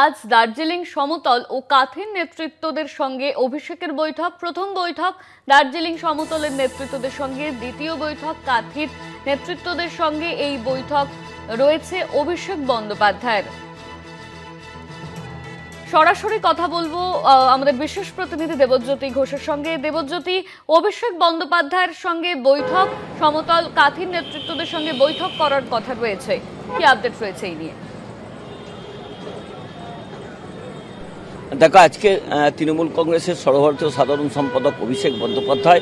আজ দার্জিলিং সমতল ও কাথির নেতৃত্বদের সঙ্গে অভিষেকের বৈঠক। প্রথম বৈঠক দার্জিলিং সমতলের নেতৃত্বদের সঙ্গে, দ্বিতীয় বৈঠক কাথির নেতৃত্বদের সঙ্গে। এই বৈঠক রয়েছে অভিষেক বন্দ্যোপাধ্যায়ের। সরাসরি কথা বলবো আমাদের বিশেষ প্রতিনিধি দেবজ্যোতি ঘোষের সঙ্গে। দেবজ্যোতি, অভিষেক বন্দ্যোপাধ্যায়ের সঙ্গে বৈঠক, সমতল কাথির নেতৃত্বদের সঙ্গে বৈঠক করার কথা রয়েছে, কি আপডেট রয়েছে এই নিয়ে? দেখো, আজকে তৃণমূল কংগ্রেসের সর্বভারতীয় সাধারণ সম্পাদক অভিষেক বন্দ্যোপাধ্যায়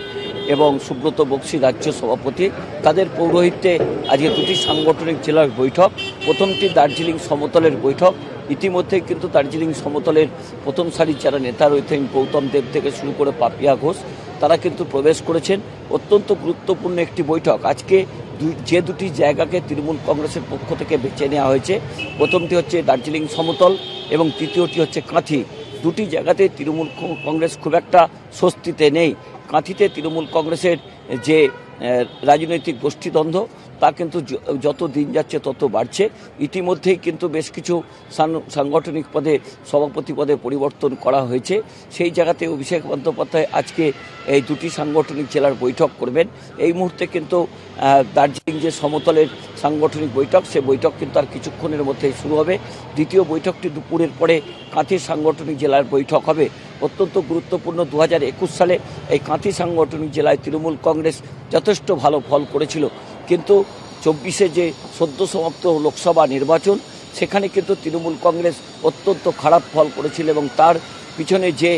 এবং সুব্রত বক্সী রাজ্য সভাপতি, তাদের পৌরোহিত্যে আজকে দুটি সাংগঠনিক জেলার বৈঠক। প্রথমটি দার্জিলিং সমতলের বৈঠক। ইতিমধ্যে কিন্তু দার্জিলিং সমতলের প্রথম সারির যারা নেতা রয়েছেন, গৌতম দেব থেকে শুরু করে পাপিয়া ঘোষ, তারা কিন্তু প্রবেশ করেছেন। অত্যন্ত গুরুত্বপূর্ণ একটি বৈঠক। আজকে যে দুটি জায়গাকে তৃণমূল কংগ্রেসের পক্ষ থেকে বেছে নেওয়া হয়েছে, প্রথমটি হচ্ছে দার্জিলিং সমতল এবং তৃতীয়টি হচ্ছে কাঁথি। দুটি জায়গাতে তৃণমূল কংগ্রেস খুব একটা স্বস্তিতে নেই। কাঁথিতে তৃণমূল কংগ্রেসের যে রাজনৈতিক গোষ্ঠীদ্বন্দ্ব, তা কিন্তু যত দিন যাচ্ছে তত বাড়ছে। ইতিমধ্যেই কিন্তু বেশ কিছু সাংগঠনিক পদে, সভাপতি পদে পরিবর্তন করা হয়েছে। সেই জায়গাতে অভিষেক বন্দ্যোপাধ্যায় আজকে এই দুটি সাংগঠনিক জেলার বৈঠক করবেন। এই মুহূর্তে কিন্তু দার্জিলিং যে সমতলের সাংগঠনিক বৈঠক, সে বৈঠক কিন্তু আর কিছুক্ষণের মধ্যেই শুরু হবে। দ্বিতীয় বৈঠকটি দুপুরের পরে কাঁথির সাংগঠনিক জেলার বৈঠক হবে। অত্যন্ত গুরুত্বপূর্ণ, 2021 সালে এই কাঁথি সাংগঠনিক জেলায় তৃণমূল কংগ্রেস যথেষ্ট ভালো ফল করেছিল, কিন্তু 24-এ যে সদ্য সমাপ্ত লোকসভা নির্বাচন, সেখানে কিন্তু তৃণমূল কংগ্রেস অত্যন্ত খারাপ ফল করেছিল এবং তার পিছনে যে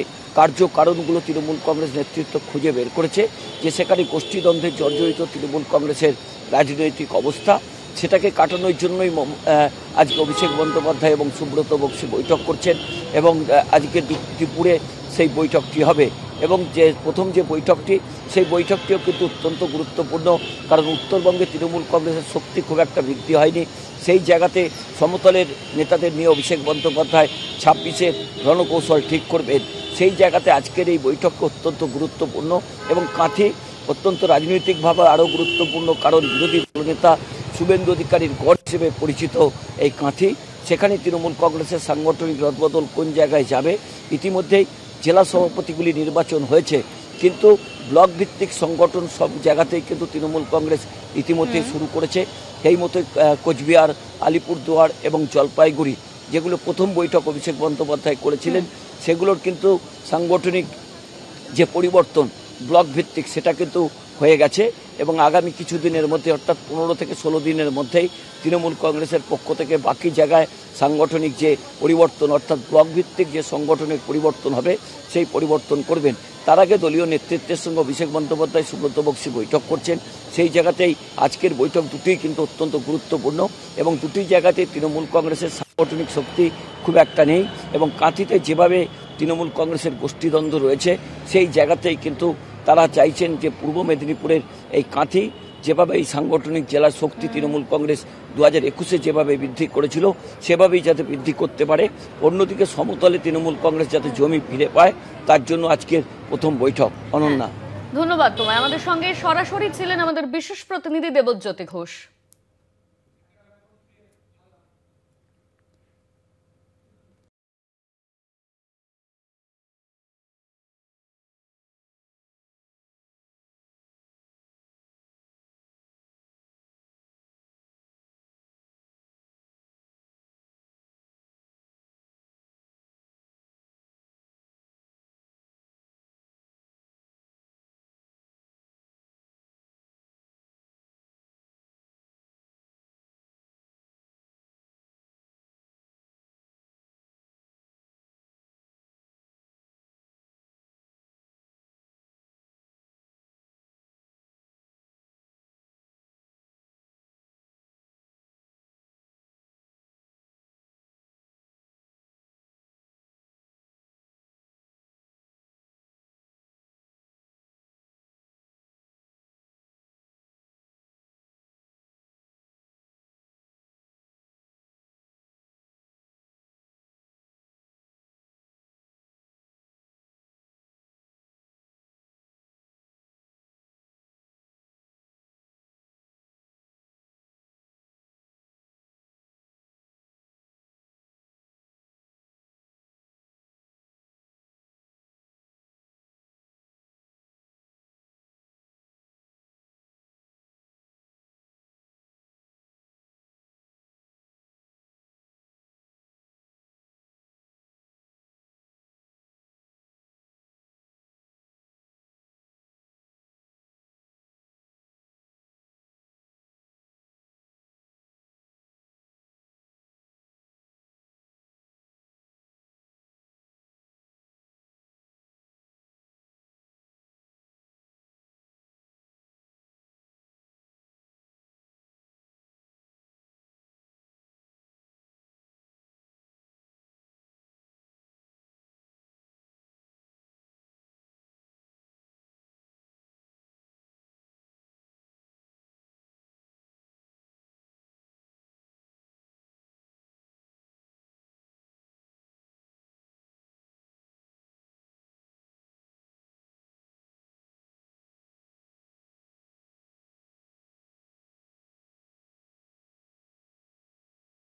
কারণগুলো তৃণমূল কংগ্রেস নেতৃত্ব খুঁজে বের করেছে, যে সেখানে গোষ্ঠীদ্বন্দ্বে জর্জরিত তৃণমূল কংগ্রেসের রাজনৈতিক অবস্থা, সেটাকে কাটানোর জন্যই আজকে অভিষেক বন্দ্যোপাধ্যায় এবং সুব্রত বক্সী বৈঠক করছেন এবং আজকে দুপুরে সেই বৈঠকটি হবে। এবং যে প্রথম যে বৈঠকটি, সেই বৈঠকটিও কিন্তু অত্যন্ত গুরুত্বপূর্ণ, কারণ উত্তরবঙ্গে তৃণমূল কংগ্রেসের শক্তি খুব একটা বৃদ্ধি হয়নি। সেই জায়গাতে সমতলের নেতাদের নিয়ে অভিষেক বন্দ্যোপাধ্যায় 26-এর রণকৌশল ঠিক করবেন। সেই জায়গাতে আজকের এই বৈঠক অত্যন্ত গুরুত্বপূর্ণ এবং কাঁথি অত্যন্ত রাজনৈতিকভাবে আরও গুরুত্বপূর্ণ, কারণ বিরোধী দলনেতা শুভেন্দু অধিকারীর গড় হিসেবে পরিচিত এই কাঁথি। সেখানে তৃণমূল কংগ্রেসের সাংগঠনিক রদবদল কোন জায়গায় যাবে? ইতিমধ্যেই জেলা সভাপতিগুলি নির্বাচন হয়েছে, কিন্তু ব্লক ভিত্তিক সংগঠন সব জায়গাতেই কিন্তু তৃণমূল কংগ্রেস ইতিমধ্যেই শুরু করেছে। সেই মতো কোচবিহার, আলিপুরদুয়ার এবং জলপাইগুড়ি, যেগুলো প্রথম বৈঠক অভিষেক বন্দ্যোপাধ্যায় করেছিলেন, সেগুলোর কিন্তু সাংগঠনিক যে পরিবর্তন ব্লক ভিত্তিক, সেটা কিন্তু হয়ে গেছে এবং আগামী কিছুদিনের মধ্যে, অর্থাৎ 15 থেকে 16 দিনের মধ্যেই তৃণমূল কংগ্রেসের পক্ষ থেকে বাকি জায়গায় সাংগঠনিক যে পরিবর্তন, অর্থাৎ ব্লক ভিত্তিক যে সংগঠনের পরিবর্তন হবে, সেই পরিবর্তন করবেন। তার আগে দলীয় নেতৃত্বের সঙ্গে অভিষেক বন্দ্যোপাধ্যায়, সুব্রত বক্সী বৈঠক করছেন। সেই জায়গাতেই আজকের বৈঠক দুটিই কিন্তু অত্যন্ত গুরুত্বপূর্ণ এবং দুটি জায়গাতেই তৃণমূল কংগ্রেসের সাংগঠনিক শক্তি খুব একটা নেই এবং কাঁথিতে যেভাবে তৃণমূল কংগ্রেসের গোষ্ঠীদ্বন্দ্ব রয়েছে, সেই জায়গাতেই কিন্তু তারা চাইছেন যে পূর্ব মেদিনীপুরের এই কাঁথি যেভাবে এই সাংগঠনিক জেলার শক্তি তৃণমূল কংগ্রেস 2021-এ যেভাবে বৃদ্ধি করেছিল, সেভাবেই যাতে বৃদ্ধি করতে পারে। অন্যদিকে সমতলে তৃণমূল কংগ্রেস যাতে জমি ফিরে পায়, তার জন্য আজকের প্রথম বৈঠক। অনন্যা, ধন্যবাদ তোমায়। আমাদের সঙ্গে সরাসরি ছিলেন আমাদের বিশেষ প্রতিনিধি দেবজ্যোতি ঘোষ।